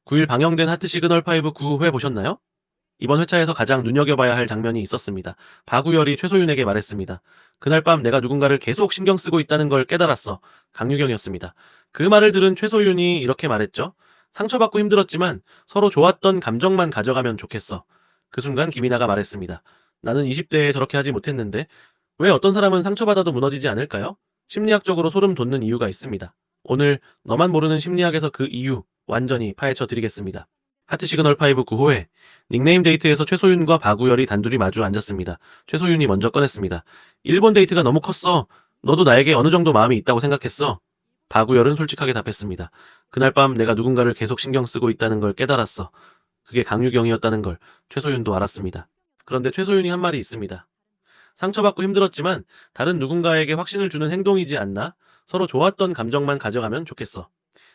9일 방영된 하트 시그널 5 9회 보셨나요? 이번 회차에서 가장 눈여겨봐야 할 장면이 있었습니다. 박우열이 최소윤에게 말했습니다. 그날 밤 내가 누군가를 계속 신경 쓰고 있다는 걸 깨달았어. 강유경이었습니다. 그 말을 들은 최소윤이 이렇게 말했죠. 상처받고 힘들었지만 서로 좋았던 감정만 가져가면 좋겠어. 그 순간 김이나가 말했습니다. 나는 20대에 저렇게 하지 못했는데 왜 어떤 사람은 상처받아도 무너지지 않을까요? 심리학적으로 소름 돋는 이유가 있습니다. 오늘 너만 모르는 심리학에서 그 이유 완전히 파헤쳐 드리겠습니다. 하트 시그널 5 9호회 닉네임 데이트에서 최소윤과 박우열이 단둘이 마주 앉았습니다. 최소윤이 먼저 꺼냈습니다. 일본 데이트가 너무 컸어. 너도 나에게 어느 정도 마음이 있다고 생각했어. 박우열은 솔직하게 답했습니다. 그날 밤 내가 누군가를 계속 신경 쓰고 있다는 걸 깨달았어. 그게 강유경이었다는 걸 최소윤도 알았습니다. 그런데 최소윤이 한 말이 있습니다. 상처받고 힘들었지만 다른 누군가에게 확신을 주는 행동이지 않나? 서로 좋았던 감정만 가져가면 좋겠어.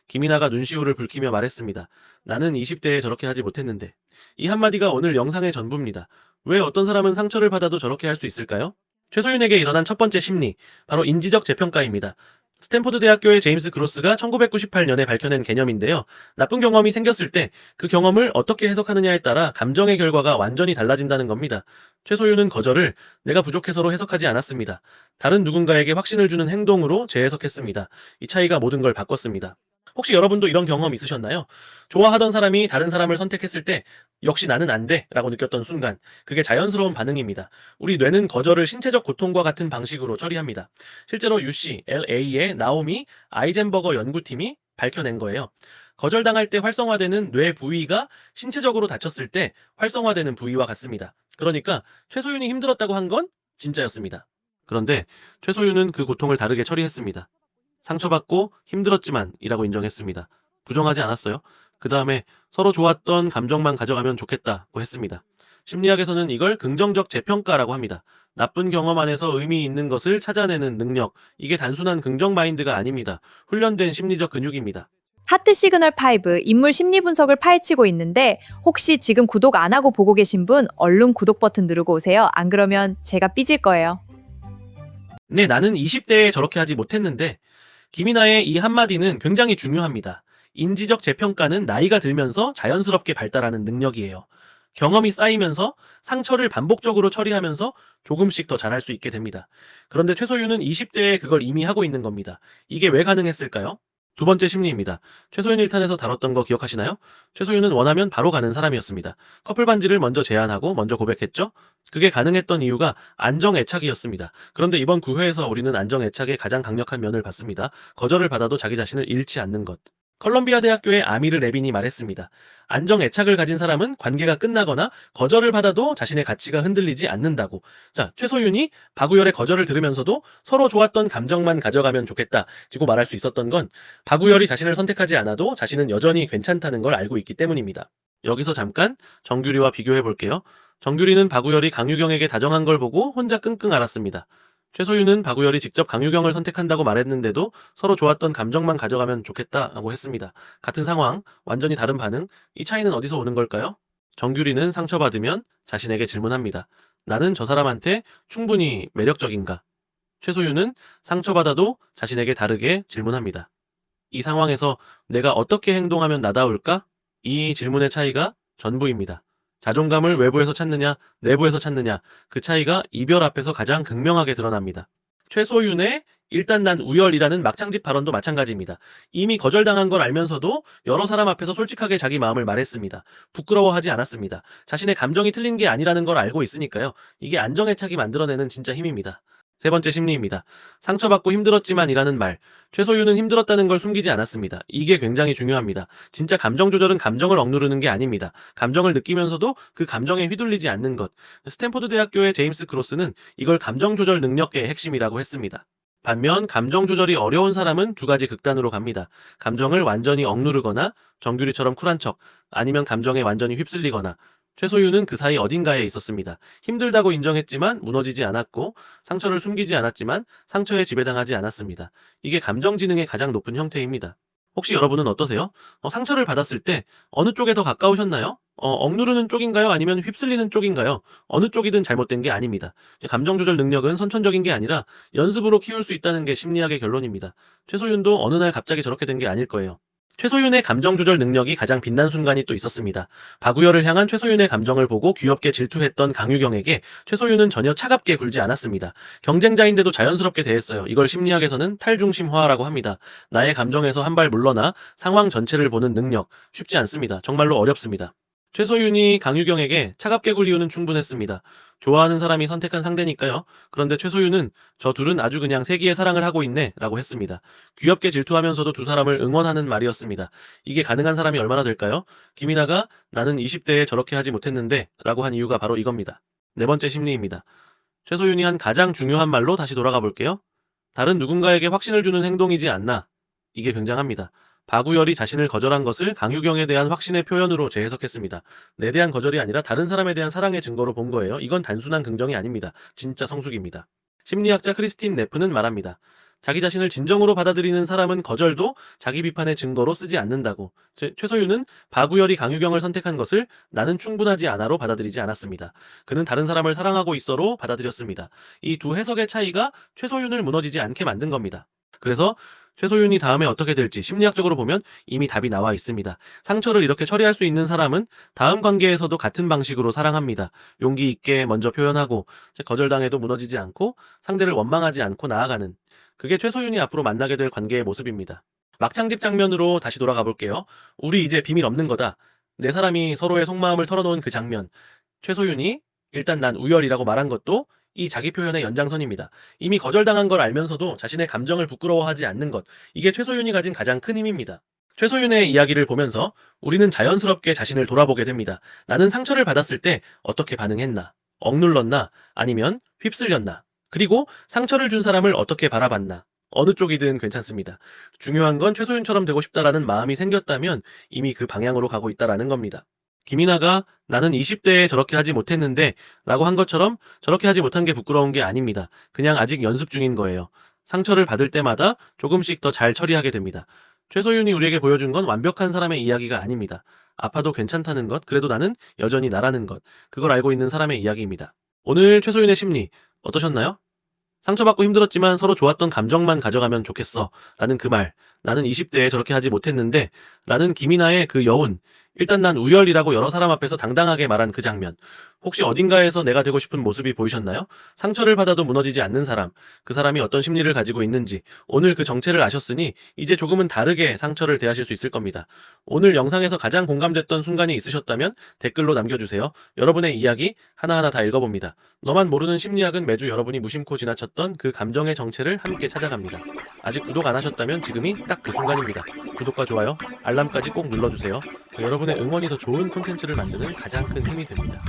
김이나가 눈시울을 붉히며 말했습니다. 나는 20대에 저렇게 하지 못했는데. 이 한마디가 오늘 영상의 전부입니다. 왜 어떤 사람은 상처를 받아도 저렇게 할 수 있을까요? 최소윤에게 일어난 첫 번째 심리, 바로 인지적 재평가입니다. 스탠포드 대학교의 제임스 그로스가 1998년에 밝혀낸 개념인데요. 나쁜 경험이 생겼을 때 그 경험을 어떻게 해석하느냐에 따라 감정의 결과가 완전히 달라진다는 겁니다. 최소윤은 거절을 내가 부족해서로 해석하지 않았습니다. 다른 누군가에게 확신을 주는 행동으로 재해석했습니다. 이 차이가 모든 걸 바꿨습니다. 혹시 여러분도 이런 경험 있으셨나요? 좋아하던 사람이 다른 사람을 선택했을 때 역시 나는 안 돼 라고 느꼈던 순간, 그게 자연스러운 반응입니다. 우리 뇌는 거절을 신체적 고통과 같은 방식으로 처리합니다. 실제로 UC, LA의 나오미 아이젠버거 연구팀이 밝혀낸 거예요. 거절당할 때 활성화되는 뇌 부위가 신체적으로 다쳤을 때 활성화되는 부위와 같습니다. 그러니까 최소윤이 힘들었다고 한 건 진짜였습니다. 그런데 최소윤은 그 고통을 다르게 처리했습니다. 상처받고 힘들었지만 이라고 인정했습니다. 부정하지 않았어요. 그 다음에 서로 좋았던 감정만 가져가면 좋겠다고 했습니다. 심리학에서는 이걸 긍정적 재평가라고 합니다. 나쁜 경험 안에서 의미 있는 것을 찾아내는 능력, 이게 단순한 긍정 마인드가 아닙니다. 훈련된 심리적 근육입니다. 하트 시그널 5 인물 심리 분석을 파헤치고 있는데 혹시 지금 구독 안 하고 보고 계신 분 얼른 구독 버튼 누르고 오세요. 안 그러면 제가 삐질 거예요. 네, 나는 20대에 저렇게 하지 못했는데 김이나의 이 한마디는 굉장히 중요합니다. 인지적 재평가는 나이가 들면서 자연스럽게 발달하는 능력이에요. 경험이 쌓이면서 상처를 반복적으로 처리하면서 조금씩 더 잘할 수 있게 됩니다. 그런데 최소윤은 20대에 그걸 이미 하고 있는 겁니다. 이게 왜 가능했을까요? 두 번째 심리입니다. 최소윤 1탄에서 다뤘던 거 기억하시나요? 최소윤은 원하면 바로 가는 사람이었습니다. 커플 반지를 먼저 제안하고 먼저 고백했죠? 그게 가능했던 이유가 안정 애착이었습니다. 그런데 이번 9회에서 우리는 안정 애착의 가장 강력한 면을 봤습니다. 거절을 받아도 자기 자신을 잃지 않는 것. 컬럼비아 대학교의 아미르 레빈이 말했습니다. 안정 애착을 가진 사람은 관계가 끝나거나 거절을 받아도 자신의 가치가 흔들리지 않는다고. 자, 최소윤이 박우열의 거절을 들으면서도 서로 좋았던 감정만 가져가면 좋겠다고 말할 수 있었던 건 박우열이 자신을 선택하지 않아도 자신은 여전히 괜찮다는 걸 알고 있기 때문입니다. 여기서 잠깐 정규리와 비교해 볼게요. 정규리는 박우열이 강유경에게 다정한 걸 보고 혼자 끙끙 앓았습니다. 최소윤은 박우열이 직접 강유경을 선택한다고 말했는데도 서로 좋았던 감정만 가져가면 좋겠다고 했습니다. 같은 상황, 완전히 다른 반응, 이 차이는 어디서 오는 걸까요? 정규리는 상처받으면 자신에게 질문합니다. 나는 저 사람한테 충분히 매력적인가? 최소윤은 상처받아도 자신에게 다르게 질문합니다. 이 상황에서 내가 어떻게 행동하면 나다울까? 이 질문의 차이가 전부입니다. 자존감을 외부에서 찾느냐, 내부에서 찾느냐, 그 차이가 이별 앞에서 가장 극명하게 드러납니다. 최소윤의 일단 난 우열이라는 막창집 발언도 마찬가지입니다. 이미 거절당한 걸 알면서도 여러 사람 앞에서 솔직하게 자기 마음을 말했습니다. 부끄러워하지 않았습니다. 자신의 감정이 틀린 게 아니라는 걸 알고 있으니까요. 이게 안정애착이 만들어내는 진짜 힘입니다. 세 번째 심리입니다. 상처받고 힘들었지만 이라는 말. 최소윤은 힘들었다는 걸 숨기지 않았습니다. 이게 굉장히 중요합니다. 진짜 감정 조절은 감정을 억누르는 게 아닙니다. 감정을 느끼면서도 그 감정에 휘둘리지 않는 것. 스탠포드 대학교의 제임스 크로스는 이걸 감정 조절 능력의 핵심이라고 했습니다. 반면 감정 조절이 어려운 사람은 두 가지 극단으로 갑니다. 감정을 완전히 억누르거나 정규리처럼 쿨한 척, 아니면 감정에 완전히 휩쓸리거나. 최소윤은 그 사이 어딘가에 있었습니다. 힘들다고 인정했지만 무너지지 않았고 상처를 숨기지 않았지만 상처에 지배당하지 않았습니다. 이게 감정지능의 가장 높은 형태입니다. 혹시 여러분은 어떠세요? 상처를 받았을 때 어느 쪽에 더 가까우셨나요? 억누르는 쪽인가요? 아니면 휩쓸리는 쪽인가요? 어느 쪽이든 잘못된 게 아닙니다. 감정 조절 능력은 선천적인 게 아니라 연습으로 키울 수 있다는 게 심리학의 결론입니다. 최소윤도 어느 날 갑자기 저렇게 된 게 아닐 거예요. 최소윤의 감정 조절 능력이 가장 빛난 순간이 또 있었습니다. 박우열을 향한 최소윤의 감정을 보고 귀엽게 질투했던 강유경에게 최소윤은 전혀 차갑게 굴지 않았습니다. 경쟁자인데도 자연스럽게 대했어요. 이걸 심리학에서는 탈중심화라고 합니다. 나의 감정에서 한 발 물러나 상황 전체를 보는 능력, 쉽지 않습니다. 정말로 어렵습니다. 최소윤이 강유경에게 차갑게 굴 이유는 충분했습니다. 좋아하는 사람이 선택한 상대니까요. 그런데 최소윤은 저 둘은 아주 그냥 세기의 사랑을 하고 있네 라고 했습니다. 귀엽게 질투하면서도 두 사람을 응원하는 말이었습니다. 이게 가능한 사람이 얼마나 될까요? 김이나가 나는 20대에 저렇게 하지 못했는데 라고 한 이유가 바로 이겁니다. 네 번째 심리입니다. 최소윤이 한 가장 중요한 말로 다시 돌아가 볼게요. 다른 누군가에게 확신을 주는 행동이지 않나. 이게 굉장합니다. 박우열이 자신을 거절한 것을 강유경에 대한 확신의 표현으로 재해석했습니다. 내 대한 거절이 아니라 다른 사람에 대한 사랑의 증거로 본 거예요. 이건 단순한 긍정이 아닙니다. 진짜 성숙입니다. 심리학자 크리스틴 네프는 말합니다. 자기 자신을 진정으로 받아들이는 사람은 거절도 자기 비판의 증거로 쓰지 않는다고. 최소윤은 박우열이 강유경을 선택한 것을 나는 충분하지 않아로 받아들이지 않았습니다. 그는 다른 사람을 사랑하고 있어로 받아들였습니다. 이 두 해석의 차이가 최소윤을 무너지지 않게 만든 겁니다. 그래서 최소윤이 다음에 어떻게 될지 심리학적으로 보면 이미 답이 나와 있습니다. 상처를 이렇게 처리할 수 있는 사람은 다음 관계에서도 같은 방식으로 사랑합니다. 용기 있게 먼저 표현하고 거절당해도 무너지지 않고 상대를 원망하지 않고 나아가는, 그게 최소윤이 앞으로 만나게 될 관계의 모습입니다. 막창집 장면으로 다시 돌아가 볼게요. 우리 이제 비밀 없는 거다. 네 사람이 서로의 속마음을 털어놓은 그 장면. 최소윤이 일단 난 우열이라고 말한 것도 이 자기 표현의 연장선입니다. 이미 거절당한 걸 알면서도 자신의 감정을 부끄러워하지 않는 것, 이게 최소윤이 가진 가장 큰 힘입니다. 최소윤의 이야기를 보면서 우리는 자연스럽게 자신을 돌아보게 됩니다. 나는 상처를 받았을 때 어떻게 반응했나? 억눌렀나? 아니면 휩쓸렸나? 그리고 상처를 준 사람을 어떻게 바라봤나? 어느 쪽이든 괜찮습니다. 중요한 건 최소윤처럼 되고 싶다라는 마음이 생겼다면 이미 그 방향으로 가고 있다라는 겁니다. 김이나가 나는 20대에 저렇게 하지 못했는데 라고 한 것처럼 저렇게 하지 못한 게 부끄러운 게 아닙니다. 그냥 아직 연습 중인 거예요. 상처를 받을 때마다 조금씩 더 잘 처리하게 됩니다. 최소윤이 우리에게 보여준 건 완벽한 사람의 이야기가 아닙니다. 아파도 괜찮다는 것, 그래도 나는 여전히 나라는 것, 그걸 알고 있는 사람의 이야기입니다. 오늘 최소윤의 심리 어떠셨나요? 상처받고 힘들었지만 서로 좋았던 감정만 가져가면 좋겠어 라는 그 말, 나는 20대에 저렇게 하지 못했는데 라는 김이나의 그 여운, 일단 난 우열이라고 여러 사람 앞에서 당당하게 말한 그 장면, 혹시 어딘가에서 내가 되고 싶은 모습이 보이셨나요? 상처를 받아도 무너지지 않는 사람, 그 사람이 어떤 심리를 가지고 있는지 오늘 그 정체를 아셨으니 이제 조금은 다르게 상처를 대하실 수 있을 겁니다. 오늘 영상에서 가장 공감됐던 순간이 있으셨다면 댓글로 남겨주세요. 여러분의 이야기 하나하나 다 읽어봅니다. 너만 모르는 심리학은 매주 여러분이 무심코 지나쳤던 그 감정의 정체를 함께 찾아갑니다. 아직 구독 안 하셨다면 지금이 딱 그 순간입니다. 구독과 좋아요, 알람까지 꼭 눌러주세요. 여러분의 응원이 더 좋은 콘텐츠를 만드는 가장 큰 힘이 됩니다.